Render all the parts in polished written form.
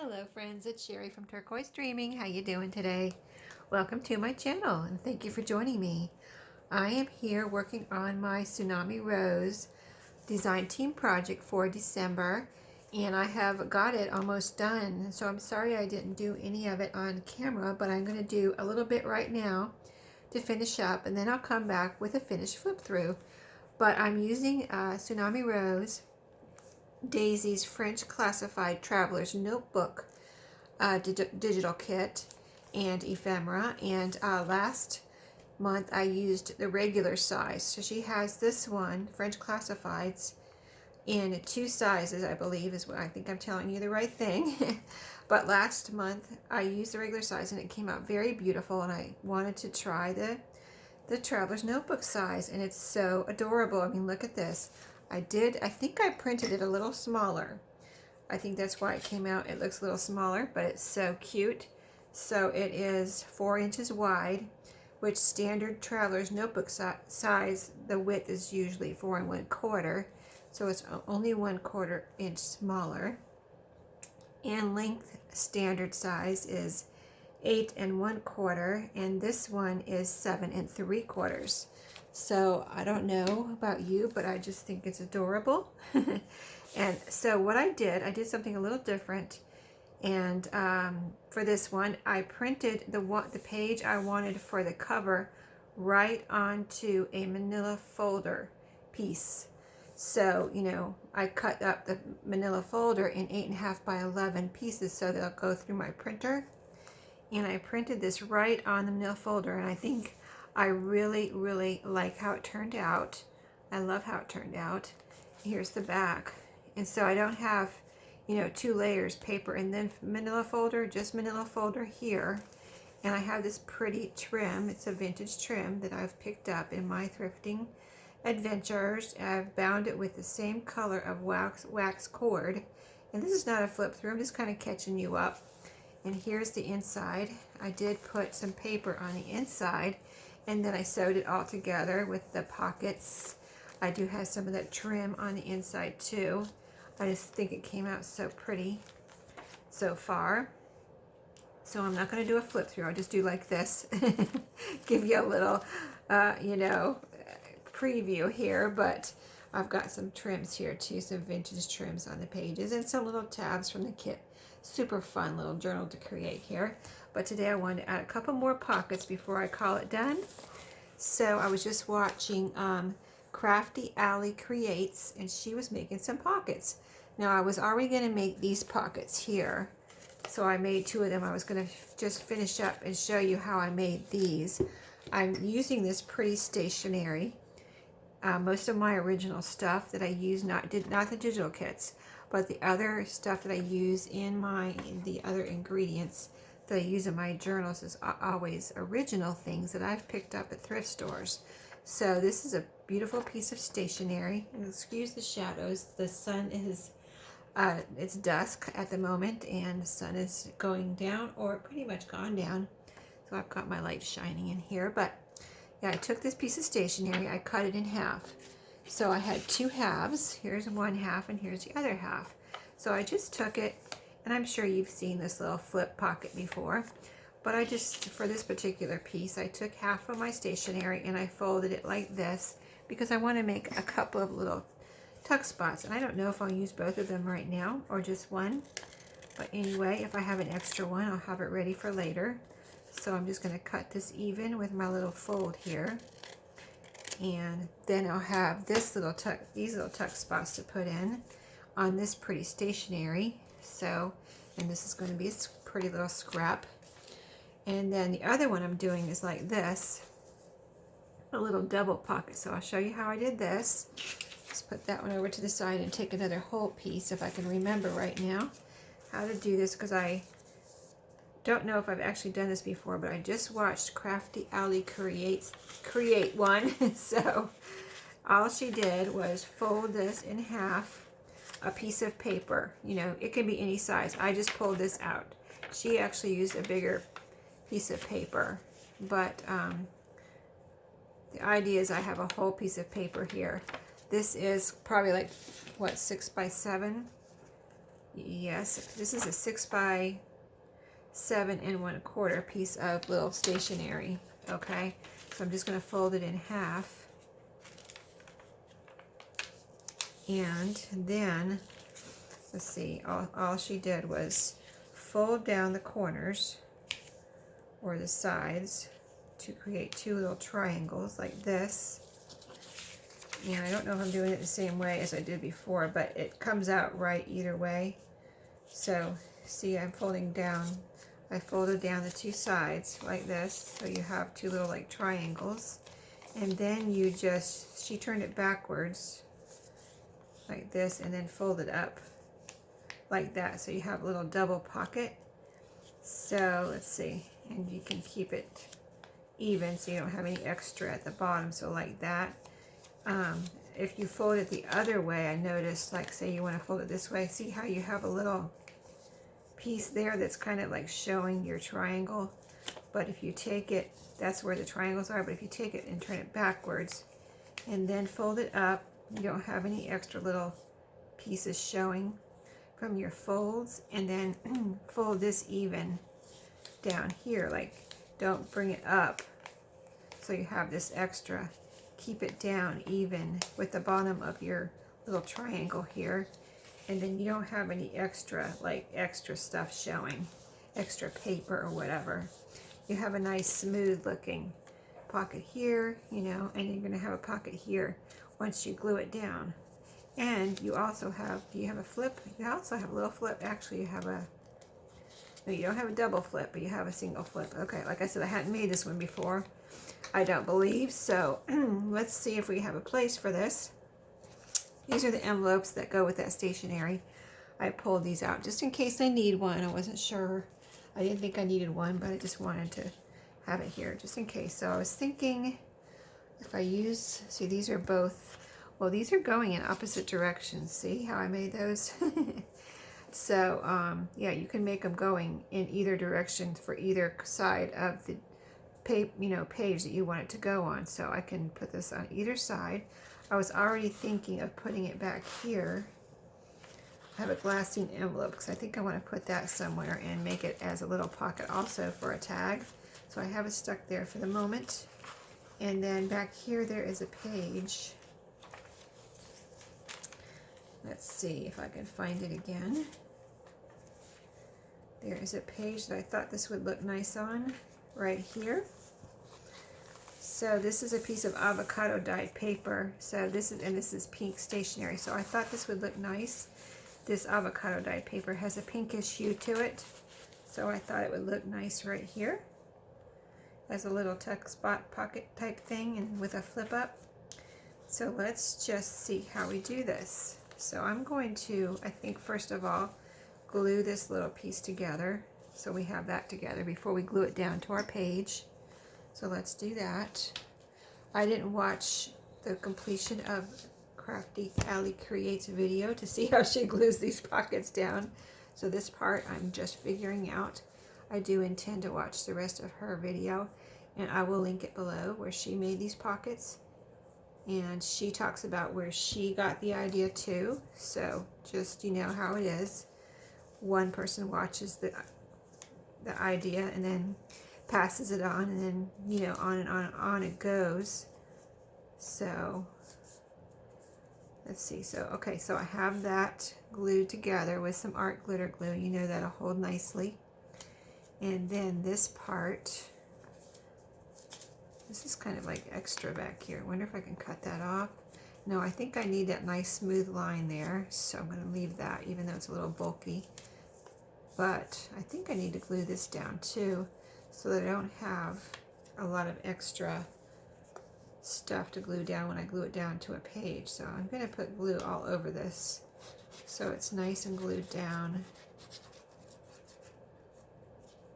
Hello friends, it's Sherry from Turquoise Dreaming. How you doing today? Welcome to my channel and thank you for joining me. I am here working on my Tsunami Rose design team project for December, and I have got it almost done. So I'm sorry I didn't do any of it on camera, but I'm going to do a little bit right now to finish up, and then I'll come back with a finished flip through. But I'm using Tsunami Rose Daisy's French Classified Traveler's Notebook digital kit and ephemera, and last month I used the regular size. So she has this one, French Classifieds, in two sizes, I believe, is what I think I'm telling you the right thing. But last month I used the regular size and it came out very beautiful, and I wanted to try the Traveler's Notebook size, and it's so adorable. I mean, look at this. I think I printed it a little smaller. I think that's why it came out. It looks a little smaller, but it's so cute. So it is 4 inches wide, which standard Traveler's Notebook size, the width is usually 4 1/4. So it's only 1/4 inch smaller. And length standard size is 8 1/4, and this one is 7 3/4. So I don't know about you, but I just think it's adorable. And so what I did something a little different. And for this one, I printed the page I wanted for the cover right onto a manila folder piece. So, you know, I cut up the manila folder in 8.5 by 11 pieces so they'll go through my printer. And I printed this right on the manila folder, and I think I really like how it turned out. I love how it turned out. Here's the back. And so I don't have, you know, 2 layers, paper and then manila folder, just manila folder here. And I have this pretty trim. It's a vintage trim that I've picked up in my thrifting adventures. I've bound it with the same color of wax cord. And this is not a flip through, I'm just kind of catching you up. And here's the inside. I did put some paper on the inside, and then I sewed it all together with the pockets. I do have some of that trim on the inside too. I just think it came out so pretty so far. So I'm not going to do a flip through. I'll just do like this. Give you a little, you know, preview here. But I've got some trims here too, some vintage trims on the pages, and some little tabs from the kit. Super fun little journal to create here. But today I wanted to add a couple more pockets before I call it done. So I was just watching Craftyalicreates, and she was making some pockets. Now I was already going to make these pockets here, so I made 2 of them. I was going to just finish up and show you how I made these. I'm using this pretty stationery. Most of my original stuff that I use, not the digital kits, but the other stuff that I use in the other ingredients that I use in my journals is always original things that I've picked up at thrift stores. So this is a beautiful piece of stationery. And excuse the shadows. The sun is, it's dusk at the moment, and the sun is going down, or pretty much gone down. So I've got my light shining in here. But yeah, I took this piece of stationery, I cut it in half. So I had 2 halves. Here's one half and here's the other half. So I just took it, and I'm sure you've seen this little flip pocket before, but I just, for this particular piece, I took half of my stationery and I folded it like this because I want to make a couple of little tuck spots. And I don't know if I'll use both of them right now or just one, but anyway, if I have an extra one, I'll have it ready for later. So I'm just going to cut this even with my little fold here. And then I'll have these little tuck spots to put in on this pretty stationery. So, and this is going to be a pretty little scrap. And then the other one I'm doing is like this, a little double pocket. So I'll show you how I did this. Just put that one over to the side and take another whole piece, if I can remember right now how to do this, because I don't know if I've actually done this before, but I just watched Craftyalicreates create one. So all she did was fold this in half, a piece of paper. You know, it can be any size. I just pulled this out. She actually used a bigger piece of paper, but the idea is I have a whole piece of paper here. This is probably like, what, 6 by 7? Yes, this is a 6 by 7 1/4 piece of little stationery. Okay, so I'm just going to fold it in half, and then let's see, all she did was fold down the corners or the sides to create two little triangles like this. And I don't know if I'm doing it the same way as I did before, but it comes out right either way. So see, I'm folding down, I folded down the two sides like this, so you have two little like triangles, and then you just, she turned it backwards like this and then fold it up like that, so you have a little double pocket. So let's see, and you can keep it even so you don't have any extra at the bottom, so like that. If you fold it the other way, I noticed, like say you want to fold it this way, see how you have a little piece there that's kind of like showing your triangle, but if you take it, that's where the triangles are, but if you take it and turn it backwards and then fold it up, you don't have any extra little pieces showing from your folds. And then fold this even down here, like don't bring it up so you have this extra, keep it down even with the bottom of your little triangle here, and then you don't have any extra, like extra stuff showing, extra paper or whatever. You have a nice smooth looking pocket here, you know, and you're going to have a pocket here once you glue it down. And you also have, do you have a flip? You also have a little flip. Actually, you have a, no, you don't have a double flip, but you have a single flip. Okay, like I said, I hadn't made this one before, I don't believe, so let's see if we have a place for this. These are the envelopes that go with that stationery. I pulled these out just in case I need one. I wasn't sure. I didn't think I needed one, but I just wanted to have it here just in case. So I was thinking if I use, see, these are both, well, these are going in opposite directions. See how I made those? So yeah, you can make them going in either direction for either side of the page that you want it to go on. So I can put this on either side. I was already thinking of putting it back here. I have a glassine envelope because I think I want to put that somewhere and make it as a little pocket also for a tag. So I have it stuck there for the moment. And then back here there is a page. Let's see if I can find it again. There is a page that I thought this would look nice on right here. So this is a piece of avocado dyed paper. So this is pink stationery. So I thought this would look nice. This avocado dyed paper has a pinkish hue to it. So I thought it would look nice right here as a little tuck spot pocket type thing and with a flip up. So let's just see how we do this. So I'm going to, I think first of all, glue this little piece together. So we have that together before we glue it down to our page. So let's do that. I didn't watch the completion of Craftyalicreates video to see how she glues these pockets down. So this part I'm just figuring out. I do intend to watch the rest of her video, and I will link it below where she made these pockets. And she talks about where she got the idea too. So just, you know how it is. One person watches the idea and then passes it on, and then, you know, on and on and on it goes. So let's see. So okay, so I have that glued together with some art glitter glue. You know, that'll hold nicely. And then this part, this is kind of like extra back here. I wonder if I can cut that off. No, I think I need that nice smooth line there, so I'm going to leave that even though it's a little bulky. But I think I need to glue this down too, so that I don't have a lot of extra stuff to glue down when I glue it down to a page. So I'm going to put glue all over this so it's nice and glued down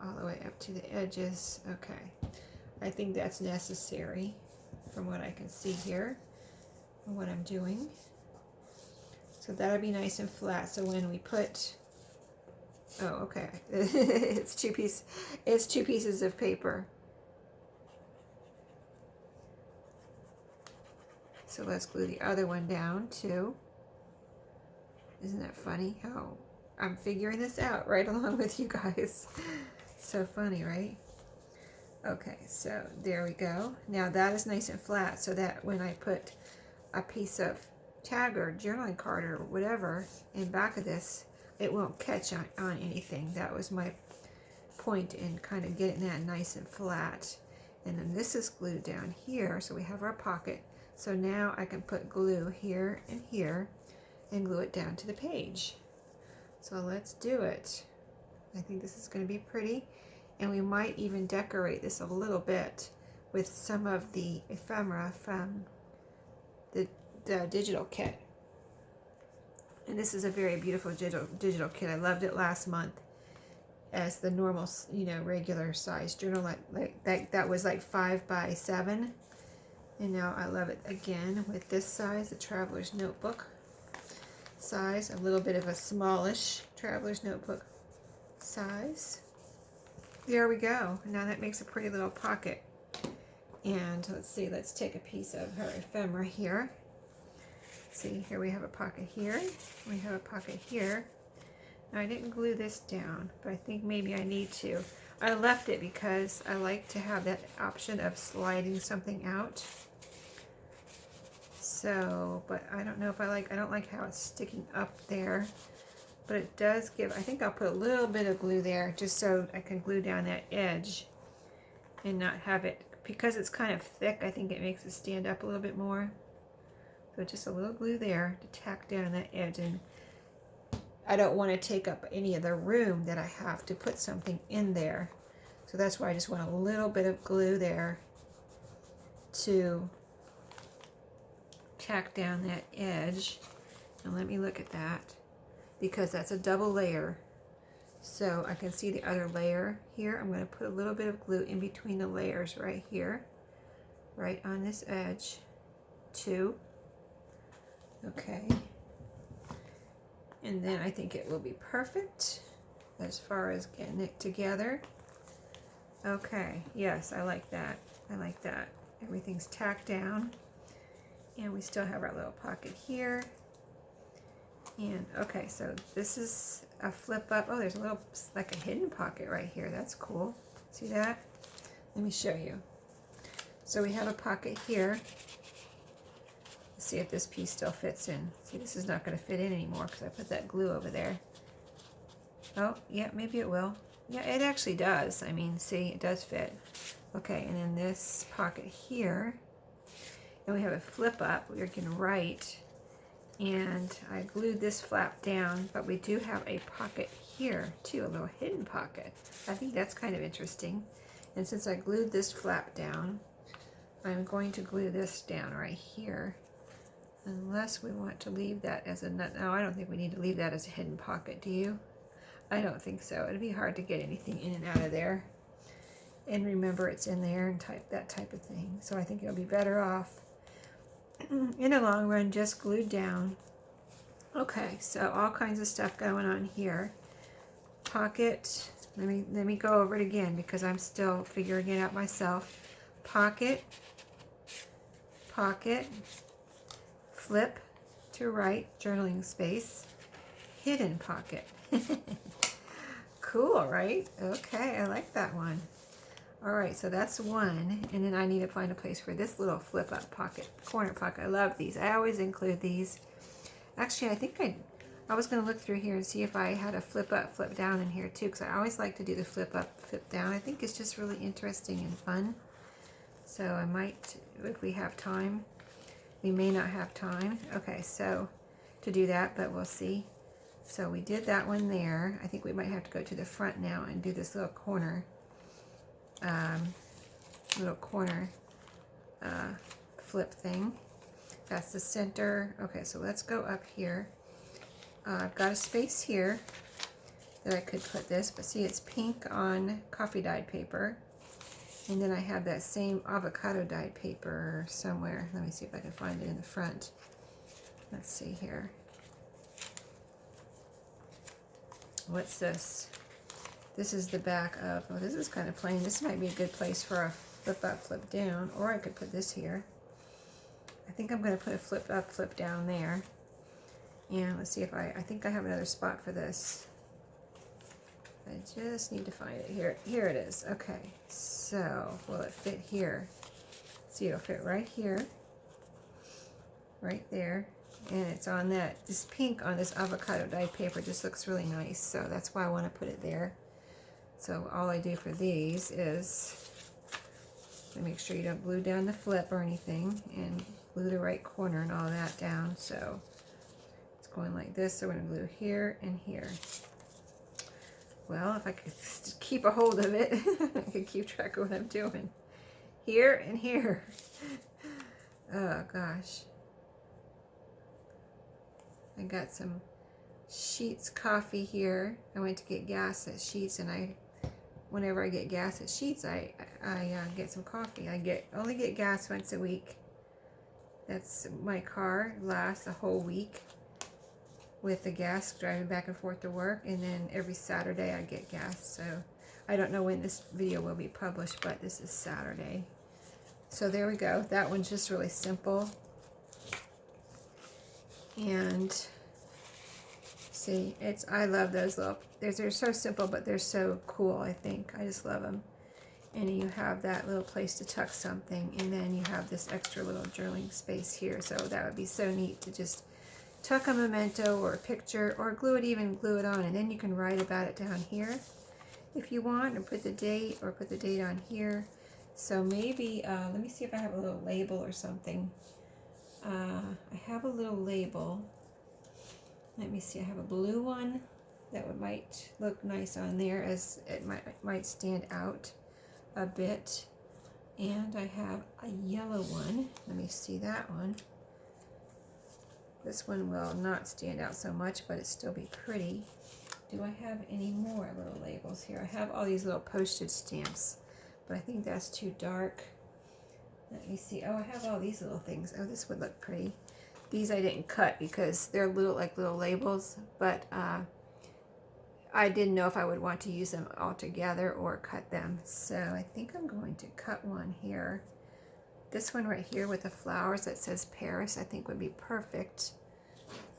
all the way up to the edges. Okay, I think that's necessary from what I can see here and what I'm doing. So that'll be nice and flat, so when we put, oh, okay. It's two pieces of paper. So let's glue the other one down too. Isn't that funny how I'm figuring this out right along with you guys. So funny, right? Okay, so there we go. Now that is nice and flat so that when I put a piece of tag or journaling card or whatever in back of this, it won't catch on anything. That was my point in kind of getting that nice and flat. And then this is glued down here, so we have our pocket. So now I can put glue here and here and glue it down to the page. So let's do it. I think this is going to be pretty, and we might even decorate this a little bit with some of the ephemera from the digital kit. And this is a very beautiful digital kit. I loved it last month as the normal, you know, regular size journal. Like that was like 5 by 7, and now I love it again with this size, the traveler's notebook size, a little bit of a smallish traveler's notebook size. There we go. Now that makes a pretty little pocket. And let's see, let's take a piece of her ephemera here. See, here we have a pocket here. We have a pocket here. Now I didn't glue this down, but I think maybe I need to. I left it because I like to have that option of sliding something out. So, but I don't know if I don't like how it's sticking up there. But it does give, I think I'll put a little bit of glue there just so I can glue down that edge and not have it, because it's kind of thick, I think it makes it stand up a little bit more. So just a little glue there to tack down that edge, and I don't want to take up any of the room that I have to put something in there. So that's why I just want a little bit of glue there to tack down that edge. And let me look at that, because that's a double layer. So I can see the other layer here. I'm going to put a little bit of glue in between the layers right here, right on this edge, too. Okay. And then I think it will be perfect as far as getting it together. Okay, yes, I like that. I like that. Everything's tacked down. And we still have our little pocket here. And okay, so this is a flip up. Oh, there's a little, like a hidden pocket right here. That's cool. See that? Let me show you. So we have a pocket here. Let's see if this piece still fits in. See, this is not going to fit in anymore because I put that glue over there. Oh, yeah, maybe it will. Yeah, it actually does. I mean, see, it does fit. Okay, and then this pocket here. And we have a flip up. We can write. And I glued this flap down, but we do have a pocket here too, a little hidden pocket. I think that's kind of interesting. And since I glued this flap down, I'm going to glue this down right here. Unless we want to leave that as a nut. No, I don't think we need to leave that as a hidden pocket, do you? I don't think so. It'd be hard to get anything in and out of there. And remember, it's in there and that type of thing. So I think it'll be better off in the long run just glued down. Okay, so all kinds of stuff going on here. Pocket, let me go over it again because I'm still figuring it out myself. Pocket, pocket, flip to right, journaling space, hidden pocket. Cool, right? Okay, I like that one. All right, so that's one, and then I need to find a place for this little flip-up pocket, corner pocket. I love these. I always include these. Actually, I think I was going to look through here and see if I had a flip-up, flip-down in here too, because I always like to do the flip-up, flip-down. I think it's just really interesting and fun. So I might, if we have time. We may not have time. Okay, so to do that, but we'll see. So we did that one there. I think we might have to go to the front now and do this little corner. Flip thing. That's the center. Okay, so let's go up here. I've got a space here that I could put this, but see, it's pink on coffee dyed paper, and then I have that same avocado dyed paper somewhere. Let me see if I can find it in the front. Let's see here. What's this? This is the back of, oh, this is kind of plain. This might be a good place for a flip up, flip down, or I could put this here. I think I'm going to put a flip up, flip down there. And let's see if I think I have another spot for this. I just need to find it here. Here it is. Okay, so will it fit here? See, it'll fit right here, right there, and it's on that, this pink on this avocado dyed paper just looks really nice, so that's why I want to put it there. So all I do for these is to make sure you don't glue down the flip or anything, and glue the right corner and all that down. So it's going like this, so we're going to glue here and here. Well, if I could keep a hold of it, I could keep track of what I'm doing. Here and here. Oh gosh. I got some Sheets coffee here. I went to get gas at Sheets, and whenever I get gas at Sheets, I get some coffee. I only get gas once a week. That's my car lasts a whole week with the gas driving back and forth to work, and then every Saturday I get gas. So I don't know when this video will be published, but this is Saturday. So there we go. That one's just really simple. And see, I love those little, they're so simple, but they're so cool, I think. I just love them. And you have that little place to tuck something, and then you have this extra little journaling space here. So that would be so neat to just tuck a memento or a picture, or glue it on, and then you can write about it down here if you want, or put the date on here. So maybe, let me see if I have a little label or something. I have a little label. Let me see, I have a blue one that might look nice on there, as it might stand out a bit. And I have a yellow one. Let me see that one. This one will not stand out so much, but it still be pretty. Do I have any more little labels here? I have all these little postage stamps, but I think that's too dark. Let me see. Oh, I have all these little things. Oh, this would look pretty. These I didn't cut because they're like little labels, but I didn't know if I would want to use them all together or cut them. So I think I'm going to cut one here. This one right here with the flowers that says Paris, I think would be perfect.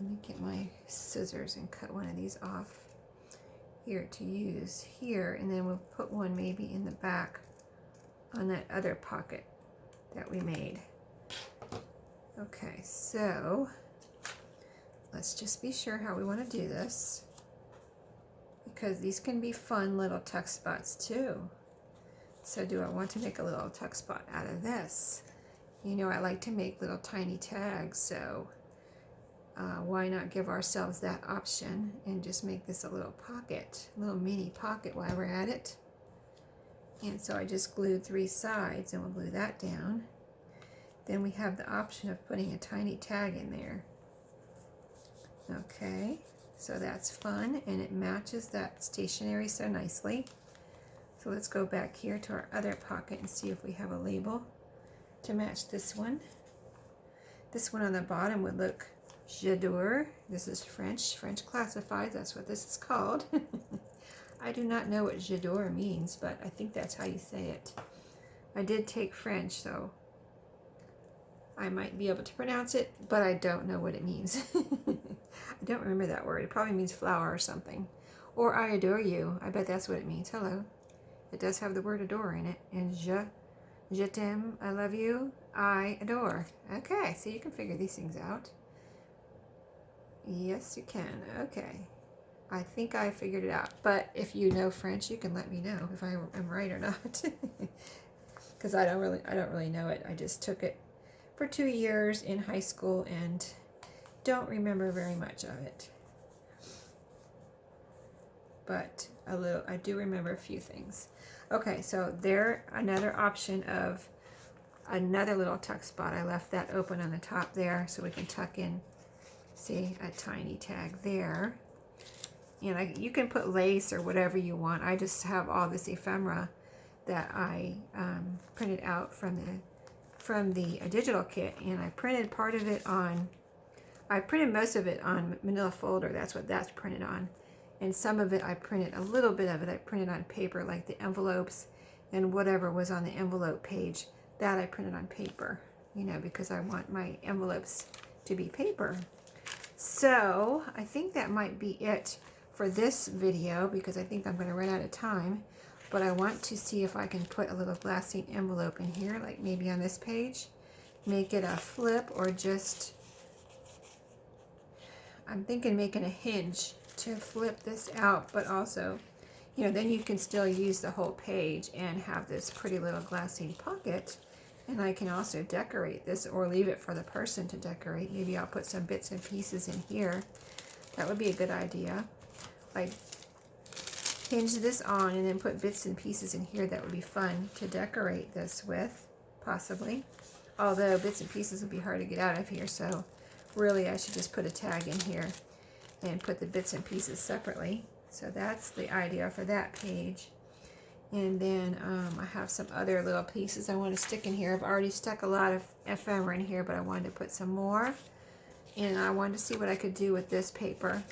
Let me get my scissors and cut one of these off here to use here, and then we'll put one maybe in the back on that other pocket that we made. Okay, so let's just be sure how we want to do this, because these can be fun little tuck spots too. So do I want to make a little tuck spot out of this? You know, I like to make little tiny tags, so why not give ourselves that option and just make this a little pocket, a little mini pocket while we're at it. And so I just glued 3 sides, and we'll glue that down. Then we have the option of putting a tiny tag in there. Okay, so that's fun, and it matches that stationery so nicely. So let's go back here to our other pocket and see if we have a label to match this one. This one on the bottom would look J'adore. This is French classified, that's what this is called. I do not know what J'adore means, but I think that's how you say it. I did take French, so I might be able to pronounce it, but I don't know what it means. I don't remember that word. It probably means flower or something. Or I adore you. I bet that's what it means. Hello. It does have the word adore in it. And je t'aime, I love you, I adore. Okay, so you can figure these things out. Yes, you can. Okay. I think I figured it out. But if you know French, you can let me know if I am right or not. Because I don't really know it. I just took it for 2 years in high school and don't remember very much of it. But I do remember a few things. Okay, so there, another option of another little tuck spot. I left that open on the top there so we can tuck in, see, a tiny tag there. And you can put lace or whatever you want. I just have all this ephemera that I printed out from the digital kit, and I printed part of it on, I printed most of it on manila folder. That's what that's printed on. And some of it I printed, a little bit of it I printed on paper, like the envelopes and whatever was on the envelope page, that I printed on paper, you know, because I want my envelopes to be paper. So I think that might be it for this video because I think I'm going to run out of time. But I want to see if I can put a little glassine envelope in here, like maybe on this page. Make it a flip, or just, I'm thinking making a hinge to flip this out, but also, you know, then you can still use the whole page and have this pretty little glassine pocket. And I can also decorate this or leave it for the person to decorate. Maybe I'll put some bits and pieces in here. That would be a good idea. Like hinge this on and then put bits and pieces in here. That would be fun to decorate this with, possibly. Although bits and pieces would be hard to get out of here, so really I should just put a tag in here and put the bits and pieces separately. So that's the idea for that page. And then I have some other little pieces I want to stick in here. I've already stuck a lot of ephemera in here, but I wanted to put some more. And I wanted to see what I could do with this paper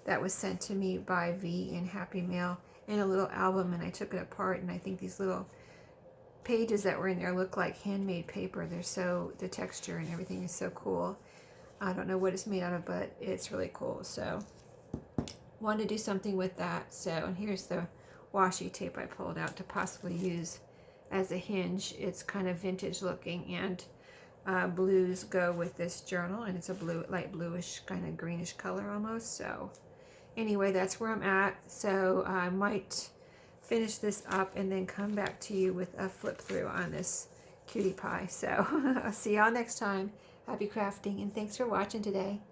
that was sent to me by V in Happy Mail in a little album, and I took it apart, and I think these little pages that were in there look like handmade paper. They're so, the texture and everything is so cool. I don't know what it's made out of, but it's really cool. So wanted to do something with that. So, and here's the washi tape I pulled out to possibly use as a hinge. It's kind of vintage looking, and blues go with this journal, and it's a blue, light bluish, kind of greenish color almost. So anyway, that's where I'm at. So I might finish this up and then come back to you with a flip through on this cutie pie. So I'll see y'all next time. Happy crafting, and thanks for watching today.